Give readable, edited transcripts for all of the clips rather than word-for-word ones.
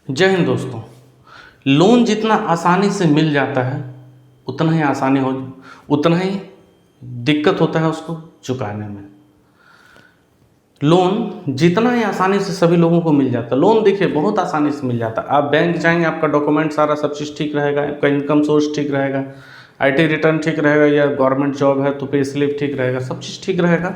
जय हिंद दोस्तों। लोन जितना आसानी से मिल जाता है उतना ही दिक्कत होता है उसको चुकाने में। लोन जितना ही आसानी से सभी लोगों को मिल जाता है, लोन देखिए बहुत आसानी से मिल जाता है। आप बैंक जाएंगे, आपका डॉक्यूमेंट सारा सब चीज़ ठीक रहेगा, आपका इनकम सोर्स ठीक रहेगा, आईटी रिटर्न ठीक रहेगा, या गवर्नमेंट जॉब है तो पे स्लिप ठीक रहेगा, सब चीज़ ठीक रहेगा,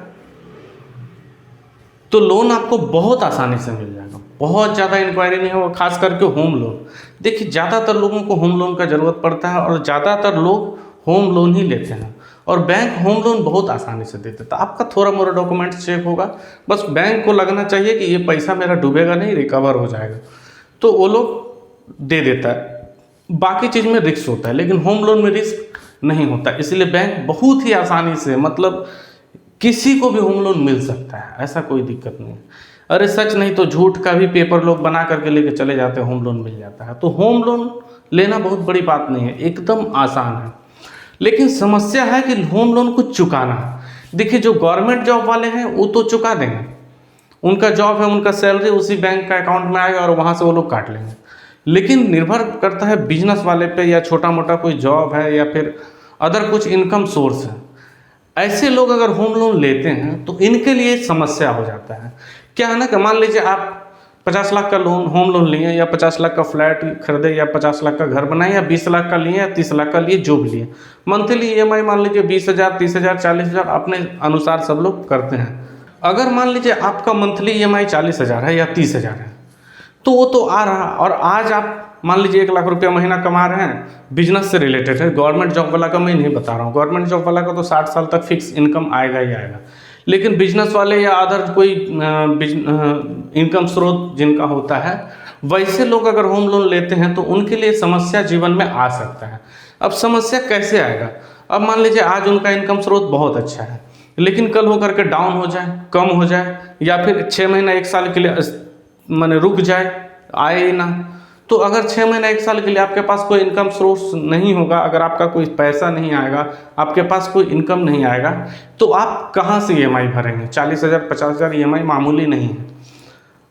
तो लोन आपको बहुत आसानी से मिल जाएगा। बहुत ज़्यादा इंक्वायरी नहीं होगा, खास करके होम लोन। देखिए ज़्यादातर लोगों को होम लोन का ज़रूरत पड़ता है और ज़्यादातर लोग होम लोन ही लेते हैं, और बैंक होम लोन बहुत आसानी से देते। तो आपका थोड़ा मोड़ा डॉक्यूमेंट्स चेक होगा, बस बैंक को लगना चाहिए कि ये पैसा मेरा डूबेगा नहीं, रिकवर हो जाएगा, तो वो लोग दे देता है। बाकी चीज़ में रिस्क होता है, लेकिन होम लोन में रिस्क नहीं होता, इसलिए बैंक बहुत ही आसानी से, मतलब किसी को भी होम लोन मिल सकता है, ऐसा कोई दिक्कत नहीं। अरे सच नहीं तो झूठ का भी पेपर लोग बना करके लेके चले जाते हैं, होम लोन मिल जाता है। तो होम लोन लेना बहुत बड़ी बात नहीं है, एकदम आसान है। लेकिन समस्या है कि होम लोन को चुकाना। देखिए जो गवर्नमेंट जॉब वाले हैं वो तो चुका देंगे, उनका जॉब है, उनका सैलरी उसी बैंक का अकाउंट में आएगा और वहाँ से वो लोग काट लेंगे। लेकिन निर्भर करता है बिजनेस वाले पे, या छोटा मोटा कोई जॉब है, या फिर अदर कुछ इनकम सोर्स है। ऐसे लोग अगर होम लोन लेते हैं तो इनके लिए समस्या हो जाता है। क्या है ना कि मान लीजिए आप 50 लाख का लोन, होम लोन लिए, या 50 लाख का फ्लैट खरीदे, या 50 लाख का घर बनाए, या 20 लाख का लिए, या 30 लाख का लिए, जो भी लिए। मंथली ईएमआई मान लीजिए 20,000, 30,000, 40,000 अपने अनुसार सब लोग करते हैं। अगर मान लीजिए आपका मंथली ईएमआई 40,000 है या 30,000 है, तो वो तो आ रहा, और आज आप मान लीजिए 1 लाख रुपया महीना कमा रहे हैं, बिजनेस से रिलेटेड है। गवर्नमेंट जॉब वाला का मैं नहीं बता रहा हूँ, गवर्नमेंट जॉब वाला का तो 60 साल तक फिक्स इनकम आएगा ही आएगा। लेकिन बिजनेस वाले या अदर कोई इनकम स्रोत जिनका होता है, वैसे लोग अगर होम लोन लेते हैं तो उनके लिए समस्या जीवन में आ सकता है। अब समस्या कैसे आएगा? अब मान लीजिए आज उनका इनकम स्रोत बहुत अच्छा है, लेकिन कल होकर के डाउन हो जाए, कम हो जाए, या फिर 6 महीना 1 साल के लिए माने रुक जाए, आए ही ना। तो अगर 6 महीना 1 साल के लिए आपके पास कोई इनकम सोर्स नहीं होगा, अगर आपका कोई पैसा नहीं आएगा, आपके पास कोई इनकम नहीं आएगा, तो आप कहाँ से ईएमआई भरेंगे? 40,000 50,000 ईएमआई मामूली नहीं है।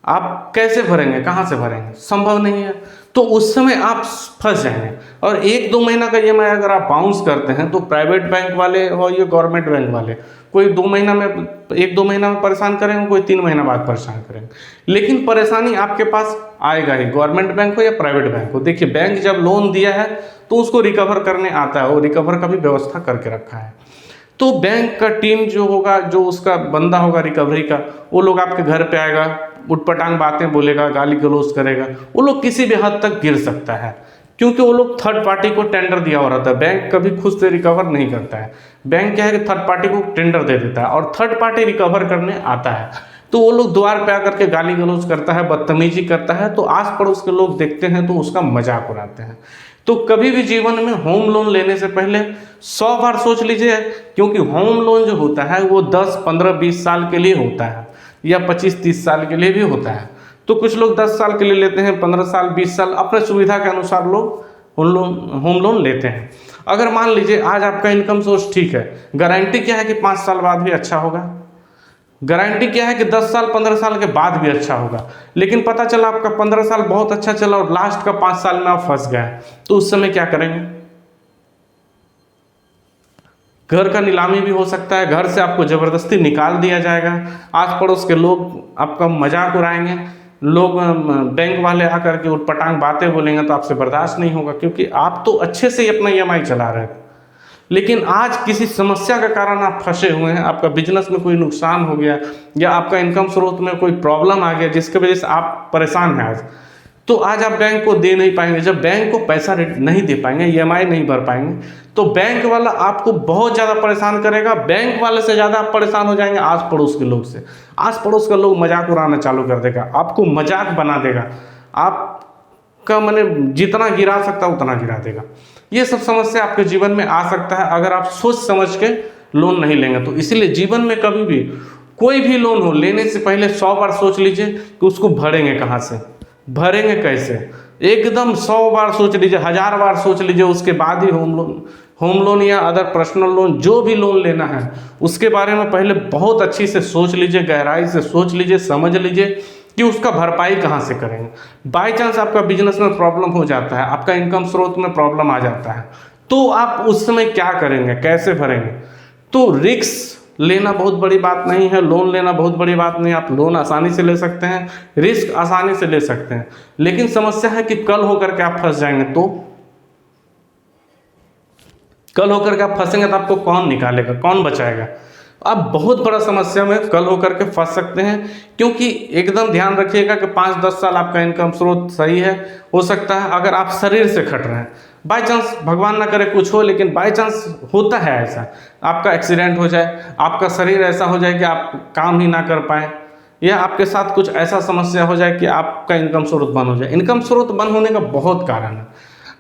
आप कैसे भरेंगे, कहाँ से भरेंगे? संभव नहीं है। तो उस समय आप फंस जाएंगे। और 1-2 महीना का ईएमआई अगर आप बाउंस करते हैं, तो प्राइवेट बैंक वाले हो या गवर्नमेंट बैंक वाले, कोई 2 महीना में, 1-2 महीना में परेशान करेंगे, कोई 3 महीना बाद परेशान करेंगे, लेकिन परेशानी आपके पास आएगा ही, गवर्नमेंट बैंक हो या प्राइवेट बैंक हो। देखिए बैंक जब लोन दिया है तो उसको रिकवर करने आता है, वो रिकवर का भी व्यवस्था करके रखा है। तो बैंक का टीम जो होगा, जो उसका बंदा होगा रिकवरी का, वो लोग आपके घर पे आएगा, उटपटांग बातें बोलेगा, गाली गलौज करेगा। वो लोग किसी भी हद तक गिर सकता है, क्योंकि वो लोग थर्ड पार्टी को टेंडर दिया हो रहता है। बैंक कभी खुद से रिकवर नहीं करता है। बैंक क्या है कि थर्ड पार्टी को टेंडर दे देता है, और थर्ड पार्टी रिकवर करने आता है। तो वो लोग द्वार पे आकर के गाली गलौज करता है, बदतमीजी करता है, तो आस पड़ोस के लोग देखते हैं तो उसका मजाक उड़ाते हैं। तो कभी भी जीवन में होम लोन लेने से पहले 100 बार सोच लीजिए, क्योंकि होम लोन जो होता है वो 10, 15, 20 साल के लिए होता है, या 25, 30 साल के लिए भी होता है। तो कुछ लोग 10 साल के लिए लेते हैं, 15 साल, 20 साल, अपने सुविधा के अनुसार लोग होम लोन लेते हैं। अगर मान लीजिए आज आपका इनकम सोर्स ठीक है, गारंटी क्या है कि 5 साल बाद भी अच्छा होगा? गारंटी क्या है कि 10 साल 15 साल के बाद भी अच्छा होगा? लेकिन पता चला आपका 15 साल बहुत अच्छा चला और लास्ट का 5 साल में आप फंस गए, तो उस समय क्या करेंगे? घर का नीलामी भी हो सकता है, घर से आपको जबरदस्ती निकाल दिया जाएगा, आस पड़ोस के लोग आपका मजाक उड़ाएंगे, लोग बैंक वाले आकर के उटपटांग बातें बोलेंगे, तो आपसे बर्दाश्त नहीं होगा, क्योंकि आप तो अच्छे से ही अपना ईएमआई चला रहे थे। लेकिन आज किसी समस्या के कारण आप फंसे हुए हैं, आपका बिजनेस में कोई नुकसान हो गया, या आपका इनकम स्रोत में कोई प्रॉब्लम आ गया जिसके वजह से आप परेशान हैं आज, तो आज आप बैंक को दे नहीं पाएंगे। जब बैंक को पैसा नहीं दे पाएंगे, ईएमआई नहीं भर पाएंगे, तो बैंक वाला आपको बहुत ज़्यादा परेशान करेगा। बैंक वाले से ज़्यादा आप परेशान हो जाएंगे आस पड़ोस के लोग से। आस पड़ोस का लोग मजाक उड़ाना चालू कर देगा, आपको मजाक बना देगा, आपका मैंने जितना गिरा सकता उतना गिरा देगा। ये सब समस्या आपके जीवन में आ सकता है अगर आप सोच समझ के लोन नहीं लेंगे। तो इसलिए जीवन में कभी भी कोई भी लोन हो, लेने से पहले 100 बार सोच लीजिए कि उसको भरेंगे कहाँ से, भरेंगे कैसे। एकदम 100 बार सोच लीजिए, 1000 बार सोच लीजिए, उसके बाद ही होम लोन या अदर पर्सनल लोन जो भी लोन लेना है उसके बारे में पहले बहुत अच्छी से सोच लीजिए, गहराई से सोच लीजिए, समझ लीजिए कि उसका भरपाई कहाँ से करेंगे। बाई चांस आपका बिजनेस में प्रॉब्लम हो जाता है, आपका इनकम स्रोत में प्रॉब्लम आ जाता है, तो आप उस समय क्या करेंगे, कैसे भरेंगे। तो रिस्क लेना बहुत बड़ी बात नहीं है, लोन लेना बहुत बड़ी बात नहीं है। आप लोन आसानी से ले सकते हैं, रिस्क आसानी से ले सकते हैं, लेकिन समस्या है कि कल होकर के आप फंस जाएंगे। तो कल होकर के आप फंसेंगे तो आपको कौन निकालेगा, कौन बचाएगा। आप बहुत बड़ा समस्या में कल होकर के फंस सकते हैं, क्योंकि एकदम ध्यान रखिएगा कि 5-10 साल आपका इनकम स्रोत सही है। हो सकता है अगर आप शरीर से खट रहे हैं, बाई चांस भगवान ना करे कुछ हो, लेकिन बाई चांस होता है ऐसा, आपका एक्सीडेंट हो जाए, आपका शरीर ऐसा हो जाए कि आप काम ही ना कर पाए, या आपके साथ कुछ ऐसा समस्या हो जाए कि आपका इनकम स्रोत बंद हो जाए। इनकम स्रोत बंद होने का बहुत कारण है।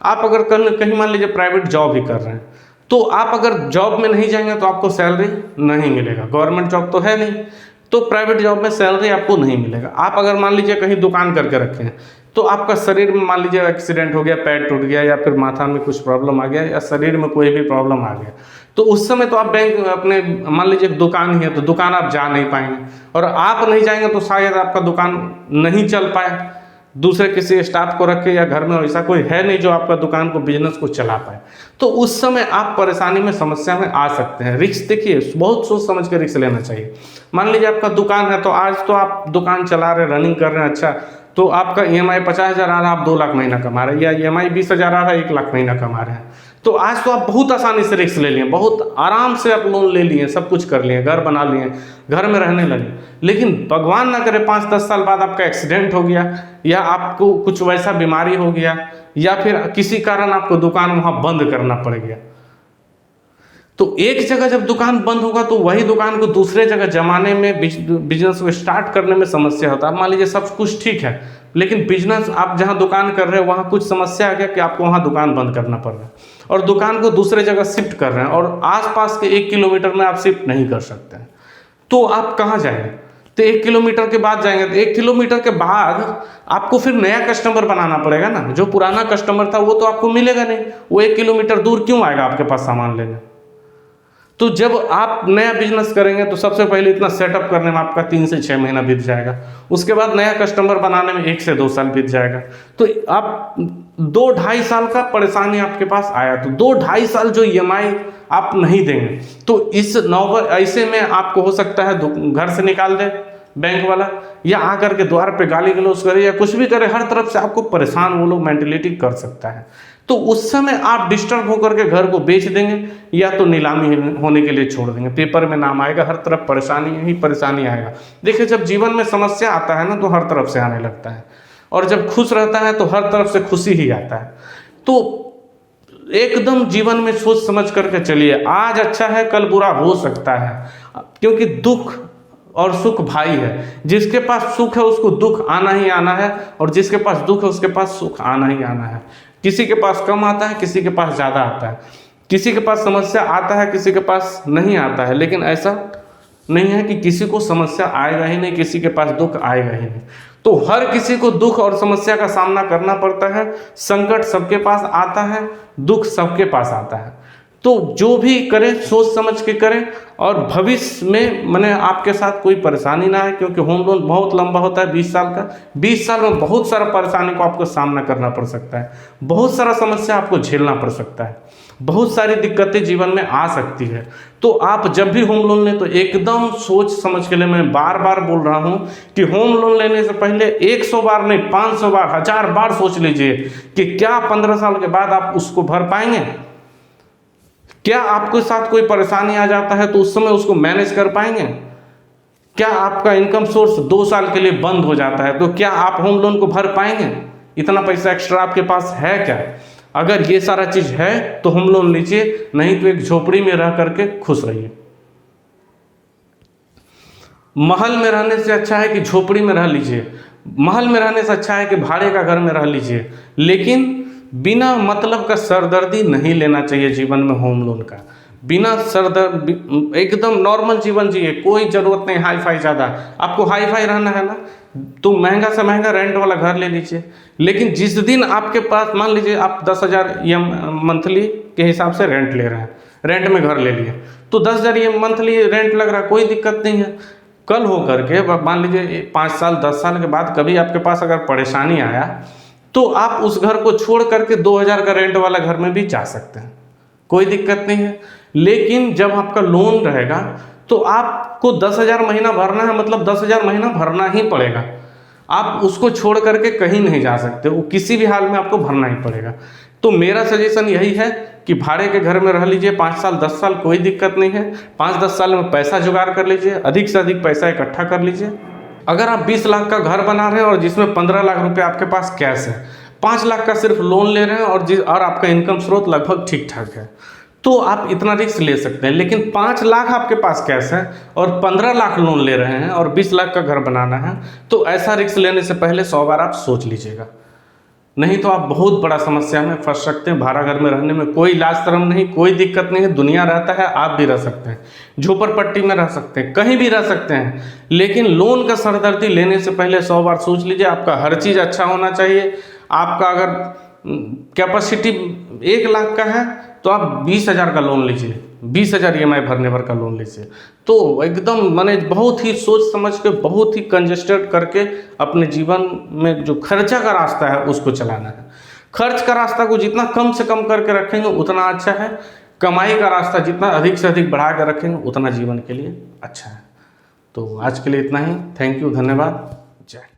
आप अगर कहीं मान लीजिए प्राइवेट जॉब ही कर रहे हैं, तो आप अगर जॉब में नहीं जाएंगे तो आपको सैलरी नहीं मिलेगा। गवर्नमेंट जॉब तो है नहीं, तो प्राइवेट जॉब में सैलरी आपको नहीं मिलेगा। आप अगर मान लीजिए कहीं दुकान करके रखे हैं, तो आपका शरीर में मान लीजिए एक्सीडेंट हो गया, पैर टूट गया, या फिर माथा में कुछ प्रॉब्लम आ गया, या शरीर में कोई भी प्रॉब्लम आ गया, तो उस समय तो आप बैंक अपने मान लीजिए दुकान ही है तो दुकान आप जा नहीं पाएंगे, और आप नहीं जाएंगे तो शायद आपका दुकान नहीं चल पाए, दूसरे किसी स्टाफ को रख के, या घर में ऐसा कोई है नहीं जो आपका दुकान को बिजनेस को चला पाए, तो उस समय आप परेशानी में समस्या में आ सकते हैं। रिस्क देखिए, बहुत सोच समझ कर रिस्क लेना चाहिए। मान लीजिए आपका दुकान है, तो आज तो आप दुकान चला रहे, रनिंग कर रहे हैं, अच्छा, तो आपका EMI 50,000 आ रहा है, आप 2 लाख महीना कमा रहे हैं, या EMI 20,000 आ रहा है, 1 लाख महीना कमा रहे हैं, तो आज तो आप बहुत आसानी से रिस्क ले लिए, बहुत आराम से आप लोन ले लिए, सब कुछ कर लिए, घर बना लिए, घर में रहने लगे। लेकिन भगवान ना करे 5-10 साल बाद आपका एक्सीडेंट हो गया, या आपको कुछ वैसा बीमारी हो गया, या फिर किसी कारण आपको दुकान वहाँ बंद करना पड़ गया, तो एक जगह जब दुकान बंद होगा तो वही दुकान को दूसरे जगह जमाने में, बिजनेस को स्टार्ट करने में समस्या होता है। मान लीजिए सब कुछ ठीक है, लेकिन बिजनेस आप जहां दुकान कर रहे हैं वहां कुछ समस्या आ गया कि आपको वहां दुकान बंद करना पड़ रहा है, और दुकान को दूसरे जगह शिफ्ट कर रहे हैं, और आसपास के 1 किलोमीटर में आप शिफ्ट नहीं कर सकते हैं, तो आप कहाँ जाएंगे। तो 1 किलोमीटर के बाद जाएंगे, तो 1 किलोमीटर के बाद आपको फिर नया कस्टमर बनाना पड़ेगा ना। जो पुराना कस्टमर था वो तो आपको मिलेगा नहीं, वो 1 किलोमीटर दूर क्यों आएगा आपके पास सामान लेने। तो जब आप नया बिजनेस करेंगे तो सबसे पहले इतना सेटअप करने में आपका 3 से 6 महीना बीत जाएगा, उसके बाद नया कस्टमर बनाने में 1 से 2 साल बीत जाएगा, तो आप 2-2.5 साल का परेशानी आपके पास आया, तो 2-2.5 साल जो EMI आप नहीं देंगे, तो इस नौबत ऐसे में आपको हो सकता है घर से निकाल दे बैंक वाला, या आकर के द्वार पे गाली गलौज करे, या कुछ भी करे, हर तरफ से आपको परेशान वो लोग मेंटेलिटी कर सकता है। तो उस समय आप डिस्टर्ब होकर के घर को बेच देंगे, या तो नीलामी होने के लिए छोड़ देंगे, पेपर में नाम आएगा, हर तरफ परेशानी ही परेशानी आएगा। देखिए, जब जीवन में समस्या आता है ना तो हर तरफ से आने लगता है, और जब खुश रहता है तो हर तरफ से खुशी ही आता है। तो एकदम जीवन में सोच समझ करके चलिए, आज अच्छा है कल बुरा हो सकता है, क्योंकि दुख और सुख भाई है। जिसके पास सुख है उसको दुख आना ही आना है, और जिसके पास दुख है उसके पास सुख आना ही आना है। किसी के पास कम आता है, किसी के पास ज़्यादा आता है, किसी के पास समस्या आता है, किसी के पास नहीं आता है, लेकिन ऐसा नहीं है कि किसी को समस्या आएगा ही नहीं, किसी के पास दुख आएगा ही नहीं। तो हर किसी को दुख और समस्या का सामना करना पड़ता है। संकट सबके पास आता है, दुख सबके पास आता है। तो जो भी करें सोच समझ के करें, और भविष्य में मैंने आपके साथ कोई परेशानी ना है, क्योंकि होम लोन बहुत लंबा होता है, 20 साल का। 20 साल में बहुत सारा परेशानी को आपको सामना करना पड़ सकता है, बहुत सारा समस्या आपको झेलना पड़ सकता है, बहुत सारी दिक्कतें जीवन में आ सकती है। तो आप जब भी होम लोन लें तो एकदम सोच समझ के लें। मैं बार बार बोल रहा हूं कि होम लोन लेने से पहले 100 बार नहीं, 500 बार, 1000 बार सोच लीजिए कि क्या 15 साल के बाद आप उसको भर पाएंगे। क्या आपके साथ कोई परेशानी आ जाता है तो उस समय उसको मैनेज कर पाएंगे। क्या आपका इनकम सोर्स 2 साल के लिए बंद हो जाता है तो क्या आप होम लोन को भर पाएंगे। इतना पैसा एक्स्ट्रा आपके पास है क्या। अगर ये सारा चीज है तो होम लोन लीजिए, नहीं तो एक झोपड़ी में रह करके खुश रहिए। महल में रहने से अच्छा है कि झोपड़ी में रह लीजिए, महल में रहने से अच्छा है कि भाड़े का घर में रह लीजिए, लेकिन बिना मतलब का सरदर्दी नहीं लेना चाहिए जीवन में होम लोन का। बिना सरदर्द एकदम नॉर्मल जीवन जिए, कोई ज़रूरत नहीं हाई फाई ज़्यादा। आपको हाई फाई रहना है ना तो महंगा से महंगा रेंट वाला घर ले लीजिए, लेकिन जिस दिन आपके पास मान लीजिए आप 10,000 या मंथली के हिसाब से रेंट ले रहे हैं, रेंट में घर ले लिए तो 10,000 ये मंथली रेंट लग रहा है, कोई दिक्कत नहीं है। कल हो करके मान लीजिए 5 साल 10 साल के बाद कभी आपके पास अगर परेशानी आया तो आप उस घर को छोड़ करके 2000 का रेंट वाला घर में भी जा सकते हैं, कोई दिक्कत नहीं है। लेकिन जब आपका लोन रहेगा तो आपको 10,000 महीना भरना है, मतलब 10,000 महीना भरना ही पड़ेगा। आप उसको छोड़ करके कहीं नहीं जा सकते, वो किसी भी हाल में आपको भरना ही पड़ेगा। तो मेरा सजेशन यही है कि भाड़े के घर में रह लीजिए 5 साल 10 साल, कोई दिक्कत नहीं है। 5-10 साल में पैसा जुगाड़ कर लीजिए, अधिक से अधिक पैसा इकट्ठा कर लीजिए। अगर आप 20 लाख का घर बना रहे हैं और जिसमें 15 लाख रुपए आपके पास कैश है, 5 लाख का सिर्फ लोन ले रहे हैं और आपका इनकम स्रोत लगभग ठीक ठाक है, तो आप इतना रिस्क ले सकते हैं। लेकिन 5 लाख आपके पास कैश है और 15 लाख लोन ले रहे हैं और 20 लाख का घर बनाना है, तो ऐसा रिस्क लेने से पहले 100 बार आप सोच लीजिएगा, नहीं तो आप बहुत बड़ा समस्या में फंस सकते हैं। भाड़ा घर में रहने में कोई इलाज शर्म नहीं, कोई दिक्कत नहीं है, दुनिया रहता है, आप भी रह सकते हैं, झोपड़पट्टी में रह सकते हैं, कहीं भी रह सकते हैं। लेकिन लोन का सरदर्दी लेने से पहले 100 बार सोच लीजिए। आपका हर चीज़ अच्छा होना चाहिए। आपका अगर कैपेसिटी 1 लाख का है तो आप 20,000 का लोन लीजिए, 20,000 EMI भरने भर का लोन लीजिए। तो एकदम माने बहुत ही सोच समझ के, बहुत ही कंजेस्टेड करके अपने जीवन में जो खर्चा का रास्ता है उसको चलाना है। खर्च का रास्ता को जितना कम से कम करके रखेंगे उतना अच्छा है। कमाई का रास्ता जितना अधिक से अधिक बढ़ा कर रखेंगे उतना जीवन के लिए अच्छा है। तो आज के लिए इतना ही। थैंक यू, धन्यवाद। जय।